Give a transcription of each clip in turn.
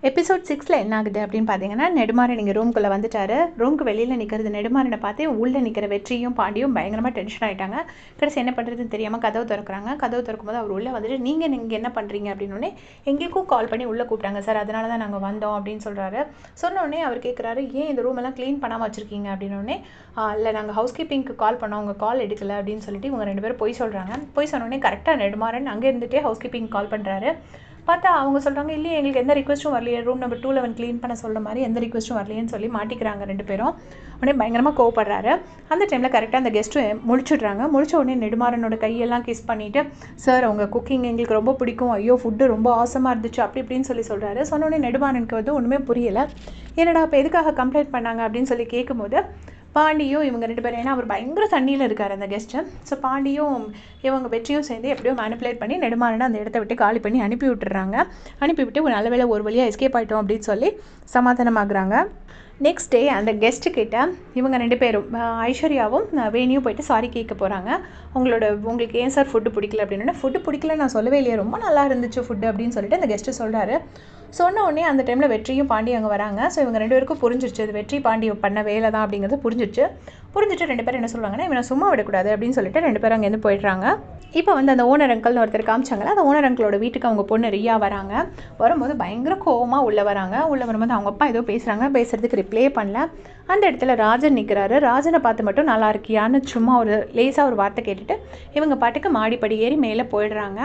Episode 6ல் என்ன ஆகுது அப்படின்னு பார்த்தீங்கன்னா, நெடுமாறன் இங்கே ரூம்குள்ளே வந்துட்டாரு. ரூமுக்கு வெளியில் நிற்கிறது நெடுமாறனை பார்த்து உள்ளே நிற்கிற வெற்றியும் பாண்டியும் பயங்கரமாக டென்ஷன் ஆகிட்டாங்க. கடைசி என்ன பண்ணுறதுன்னு தெரியாமல் கதவு திறக்கிறாங்க. கதவு திறக்கும்போது அவர் உள்ளே வந்துட்டு, நீங்கள் என்ன பண்ணுறீங்க அப்படின்னோடனே, எங்களுக்கும் கால் பண்ணி உள்ளே கூப்பிட்டாங்க சார், அதனால தான் நாங்கள் வந்தோம் அப்படின்னு சொல்கிறாரு. சொன்னோடனே அவர் கேட்குறாரு, ஏன் இந்த ரூமெல்லாம் க்ளீன் பண்ணாமல் வச்சுருக்கீங்க அப்படின்னோடனே, இல்லை நாங்கள் ஹவுஸ் கீப்பிங்க்கு கால் பண்ணோம், உங்கள் கால் எடுக்கலை அப்படின்னு சொல்லிட்டு இவங்க 2 பேரும் பொய் சொல்கிறாங்க. பொய் சொன்னோடனே கரெக்டாக நெடுமாறன் அங்கே இருந்துகிட்டே ஹவுஸ் கீப்பிங் கால் பண்ணுறாரு. பார்த்தா அவங்க சொல்கிறாங்க, இல்லையே எங்களுக்கு எந்த ரிக்வஸ்ட்டும் வரலையே, ரூம் நம்பர் 211 க்ளீன் பண்ண சொல்கிற மாதிரி எந்த ரிக்வஸ்ட்டும் வரலையேன்னு சொல்லி மாட்டிக்கிறாங்க 2 பேரும். உடனே பயங்கரமாக கோவப்படுறாரு. அந்த டைமில் கரெக்டாக அந்த கெஸ்ட்டு முழிச்சுட்றாங்க. முழிச்ச உடனே நெடுமாறனோட கையெல்லாம் கிஸ் பண்ணிவிட்டு, சார் அவங்க குக்கிங் எங்களுக்கு ரொம்ப பிடிக்கும், ஐயோ ஃபுட்டு ரொம்ப ஆசமாக இருந்துச்சு அப்படி இப்படின்னு சொல்கிறாரு. சொன்னோடனே நெடுமாறனுக்கு வந்து ஒன்றுமே புரியலை. என்னடா இப்போ எதுக்காக கம்ப்ளைண்ட் பண்ணாங்க அப்படின்னு சொல்லி கேட்கும்போது, பாண்டியும் இவங்க 2 பேரும், ஏன்னா அவர் பயங்கர தண்ணியில் இருக்கார் அந்த கெஸ்ட்டு. ஸோ பாண்டியும் இவங்க வெற்றியும் சேர்ந்து எப்படியோ மேனிப்புலேட் பண்ணி நெடுமாறனை அந்த இடத்த விட்டு காலி பண்ணி அனுப்பி விட்டுறாங்க. அனுப்பிவிட்டு நல்ல வேளை ஒரு வழியாக எஸ்கேப் ஆகிட்டோம் அப்படின்னு சொல்லி சமாதானமாகறாங்க. நெக்ஸ்ட் டே அந்த கெஸ்ட்டுக்கிட்ட இவங்க 2 பேரும், ஐஸ்வர்யாவும் வேணியும் போயிட்டு சாரி கேட்க போகிறாங்க. உங்களுக்கு ஏன் சார் ஃபுட்டு பிடிக்கல அப்படின்னா, ஃபுட்டு பிடிக்கல நான் சொல்லவே இல்லையே, ரொம்ப நல்லா இருந்துச்சு ஃபுட்டு அப்படின்னு சொல்லிட்டு அந்த கெஸ்ட்டு சொல்கிறாரு. சொன்ன உடனே அந்த டைமில் வெற்றியும் பாண்டி அங்கே வராங்க. ஸோ இவங்க 2 பேருக்கும் புரிஞ்சிருச்சு, இது வெற்றி பாண்டி பண்ண வேலை தான் அப்படிங்கிறது புரிஞ்சிட்டு 2 பேரும் என்ன சொல்லுவாங்கன்னா, இவனை சும்மா விடக்கூடாது அப்படின்னு சொல்லிட்டு 2 பேரும் அங்கேருந்து போயிடுறாங்க. இப்போ வந்து அந்த ஓனர் அங்கிள்னு ஒருத்தர் காமிச்சாங்களா, அந்த ஓனர் அங்கிளோட வீட்டுக்கு அவங்க பொண்ணு ரியா வராங்க. வரும்போது பயங்கர கோவமாக உள்ளே வராங்க. உள்ளே வரும்போது அவங்க அப்பா ஏதோ பேசுகிறதுக்கு ரிப்ளே பண்ணல. அந்த இடத்துல ராஜன் நிற்கிறாரு. ராஜனை பார்த்து மட்டும் நல்லா இருக்கியான்னு சும்மா ஒரு லேசாக ஒரு வார்த்தை கேட்டுட்டு இவங்க பாட்டுக்கு மாடிப்படி ஏறி மேலே போயிடுறாங்க.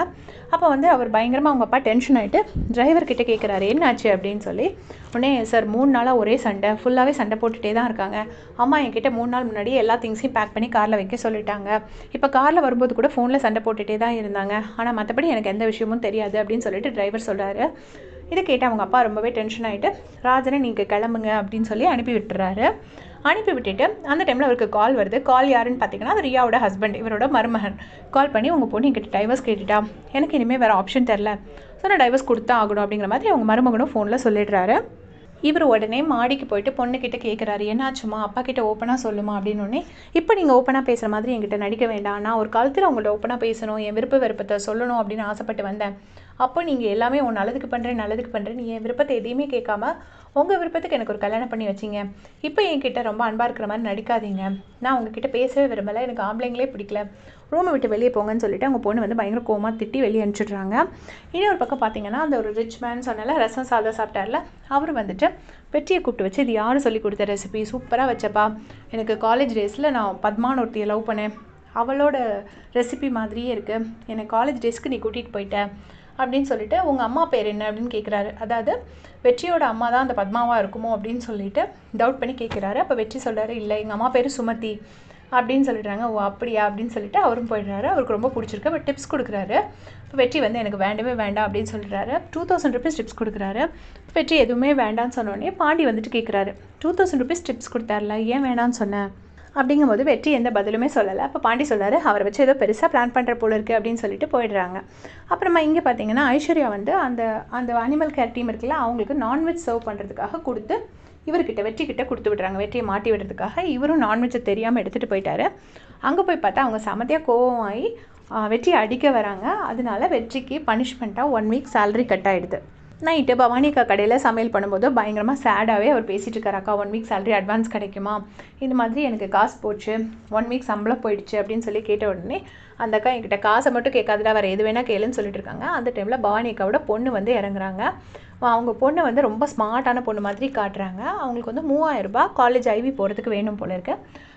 அப்போ வந்து அவர் பயங்கரமாக அவங்க அப்பா டென்ஷன் ஆகிட்டு டிரைவர்கிட்ட கேட்குறாரு, என்னாச்சு அப்படின்னு சொல்லி. உடனே, சார் 3 நாளாக ஒரே சண்டை, ஃபுல்லாகவே சண்டை போட்டுகிட்டே தான் இருக்காங்க. அம்மா என்கிட்ட 3 நாள் முன்னாடி எல்லா திங்ஸையும் பேக் பண்ணி காரில் வைக்க சொல்லிட்டாங்க. இப்போ காரில் வரும்போது கூட ஃபோனில் சண்டை போட்டுகிட்டே தான் இருந்தாங்க. ஆனால் மற்றபடி எனக்கு எந்த விஷயமும் தெரியாது அப்படின்னு சொல்லிட்டு டிரைவர் சொல்கிறாரு. இதை கேட்டு அவங்க அப்பா ரொம்பவே டென்ஷன் ஆகிட்டு, ராஜனை நீங்கள் கிளம்புங்க அப்படின்னு சொல்லி அனுப்பி விட்டுறாரு. அனுப்பி விட்டுட்டு அந்த டைமில் அவருக்கு கால் வருது. கால் யாருன்னு பார்த்தீங்கன்னா, அது ரியாவோட ஹஸ்பண்ட், இவரோட மருமகன். கால் பண்ணி, உங்கள் பொண்ணு என்கிட்ட டைவர்ஸ் கேட்டுட்டா, எனக்கு இனிமேல் வேறு ஆப்ஷன் தெரில, ஸோ நான் டைவர்ஸ் கொடுத்தா ஆகணும் அப்படிங்கிற மாதிரி அவங்க மருமகனும் ஃபோனில் சொல்லிடுறாரு. இவர் உடனே மாடிக்கு போயிட்டு பொண்ணுக்கிட்ட கேட்குறாரு, என்னாச்சுமா, அப்பா கிட்ட ஓப்பனாக சொல்லுமா அப்படின்னோடனே, இப்போ நீங்கள் ஓப்பனாக பேசுகிற மாதிரி என்கிட்ட நடிக்க வேண்டாம், நான் ஒரு காலத்தில் உங்கள்ட்ட ஓப்பனாக பேசணும், என் விருப்ப விருப்பத்தை சொல்லணும் அப்படின்னு ஆசைப்பட்டு வந்தேன். அப்போ நீங்கள் எல்லாமே உன் நல்லதுக்கு பண்ணுறேன், நீ என் விருப்பத்தை எதையுமே கேட்காம உங்கள் விருப்பத்துக்கு எனக்கு ஒரு கல்யாணம் பண்ணி வச்சிங்க. இப்போ என்கிட்ட ரொம்ப அன்பாக இருக்கிற மாதிரி நடிக்காதீங்க. நான் உங்ககிட்ட பேசவே விரும்பலை, எனக்கு ஆம்பளைங்களே பிடிக்கல, ரூமை விட்டு வெளியே போங்கன்னு சொல்லிட்டு அவங்க பொண்ணு வந்து பயங்கர கோவமாக திட்டி வெளியே அனுப்பிச்சிடுறாங்க. இன்னொரு பக்கம் பார்த்தீங்கன்னா, அந்த ஒரு ரிச் மேன் சொன்னால ரசம் சாதம் சாப்பிட்டார்ல, அவர் வந்துட்டு வெற்றியை கூப்பிட்டு வச்சு, இது யார் சொல்லி கொடுத்த ரெசிபி, சூப்பராக வச்சப்பா, எனக்கு காலேஜ் டேஸில் நான் பத்மான்னு ஒருத்தியை லவ் பண்ணேன், அவளோட ரெசிபி மாதிரியே இருக்குது, எனக்கு காலேஜ் டேஸ்க்கு நீ கூட்டிகிட்டு போயிட்ட அப்படின்னு சொல்லிட்டு, உங்கள் அம்மா பேர் என்ன அப்படின்னு கேட்குறாரு. அதாவது வெற்றியோட அம்மா தான் அந்த பத்மாவாக இருக்குமோ அப்படின்னு சொல்லிட்டு டவுட் பண்ணி கேட்குறாரு. அப்போ வெற்றி சொல்கிறாரு, இல்லை எங்கள் அம்மா பேர் சுமதி அப்படின்னு சொல்லிடுறாங்க. ஓ அப்படியா அப்படின்னு சொல்லிட்டு அவரும் போயிடுறாரு. அவருக்கு ரொம்ப பிடிச்சிருக்கு. அவர் டிப்ஸ் கொடுக்குறாரு. இப்போ வெற்றி வந்து எனக்கு வேண்டவே வேண்டாம் அப்படின்னு சொல்லிடுறாரு. 2000 ருபீஸ் டிப்ஸ் கொடுக்குறாரு. வெற்றி எதுவுமே வேண்டான்னு சொன்னோடனே பாண்டி வந்துட்டு கேட்குறாரு, 2000 ருபீஸ் டிப்ஸ் கொடுத்தாருல, ஏன் வேண்டான்னு சொன்னேன் அப்படிங்கும்போது வெற்றி எந்த பதிலுமே சொல்லலை. அப்போ பாண்டி சொல்கிறாரு, அவரை வச்சு ஏதோ பெருசாக பிளான் பண்ணுற போல இருக்குது அப்படின்னு சொல்லிட்டு போயிடுறாங்க. அப்புறமா இங்கே பார்த்தீங்கன்னா, ஐஸ்வர்யா வந்து அந்த அனிமல் கேர் டீம் இருக்குல்ல, அவங்களுக்கு நான்வெஜ் சர்வ் பண்ணுறதுக்காக கொடுத்து வெற்றிக்கிட்ட கொடுத்து விடுறாங்க. வெற்றியை மாட்டி விடுறதுக்காக. இவரும் நான்வெஜ்ஜை தெரியாமல் எடுத்துகிட்டு போயிட்டாரு. அங்கே போய் பார்த்தா அவங்க சமத்தையாக கோவமாகி வெற்றியை அடிக்க வராங்க. அதனால வெற்றிக்கு பனிஷ்மெண்ட்டாக 1 வீக் சேலரி கட் ஆகிடுது. நைட்டு பவானி அக்கா கடையில் சமையல் பண்ணும்போது பயங்கரமாக சேடாகவே அவர் பேசிகிட்டு இருக்காரு. அக்கா 1 வீக் சேலரி அட்வான்ஸ் கிடைக்குமா, இந்த மாதிரி எனக்கு காசு போச்சு, 1 வீக் சம்பளம் போயிடுச்சு அப்படின்னு சொல்லி கேட்ட உடனே அந்த அக்கா என்கிட்ட காசை மட்டும் கேட்காதுடா, வேறு எது வேணால் கேளுன்னு சொல்லிட்டு இருக்காங்க. அந்த டைமில் பவானி அக்காவோட பொண்ணு வந்து இறங்குறாங்க. அவங்க பொண்ணு வந்து ரொம்ப ஸ்மார்ட்டான பொண்ணு மாதிரி காட்டுறாங்க. அவங்களுக்கு வந்து 3000 ரூபாய் காலேஜ் ஐவி போகிறதுக்கு வேணும் போல இருக்கு.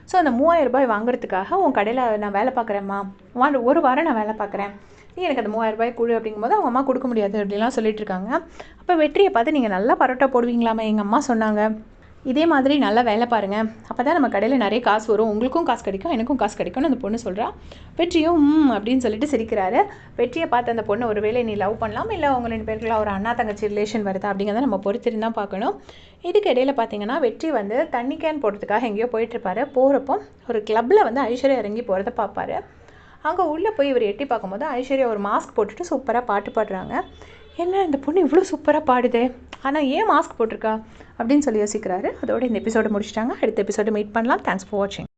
ஸோ அந்த 3000 ரூபாய் வாங்குறதுக்காக உன் கடையில் நான் வேலை பார்க்குறேம்மா, 1 வாரம் நான் வேலை பார்க்குறேன், நீ எனக்கு அந்த 3000 ரூபாய் கொடு அப்படிங்கும்போது அவங்க அம்மா கொடுக்க முடியாது அப்படிலாம் சொல்லிட்டு இருக்காங்க. அப்போ வெற்றியை பார்த்து, நீங்கள் நல்லா பரோட்டா போடுவீங்களாமா, எங்கள் அம்மா சொன்னாங்க, இதே மாதிரி நல்லா வேலை பாருங்கள், அப்போ தான் நம்ம கடையில் நிறைய காசு வரும், உங்களுக்கும் காசு கிடைக்கும் எனக்கும் காசு கிடைக்கும்னு அந்த பொண்ணு சொல்கிறா. வெற்றியும் அப்படின்னு சொல்லிட்டு சிரிக்கிறாரு. வெற்றியை பார்த்து அந்த பொண்ணு ஒருவேளை நீ லவ் பண்ணலாம், இல்லை அவங்க 2 பேருக்குலாம் ஒரு அண்ணா தங்கச்சி ரிலேஷன் வருதா அப்படிங்கிறத நம்ம பொறுத்திருந்து தான் பார்க்கணும். இதுக்கு இடையில் பார்த்தீங்கன்னா, வெற்றி வந்து தண்ணி கேன் போடுறதுக்காக எங்கேயோ போயிட்டுருப்பாரு. போகிறப்போ ஒரு கிளப்பில் வந்து ஐஸ்வர்யா இறங்கி போகிறத பார்ப்பாரு. அங்கே உள்ளே போய் இவர் எட்டி பார்க்கும்போது ஐஸ்வர்யா ஒரு மாஸ்க் போட்டுட்டு சூப்பராக பாட்டு பாடுறாங்க. என்ன இந்த பொண்ணு இவ்வளோ சூப்பராக பாடுதே, ஆனால் ஏன் மாஸ்க் போட்டிருக்கா அப்படின்னு சொல்லி யோசிக்கிறாரு. அதோட இந்த எபிசோடு முடிச்சிட்டாங்க. அடுத்த எபிசோடு மீட் பண்ணலாம். தேங்க்ஸ் ஃபார் வாட்சிங்.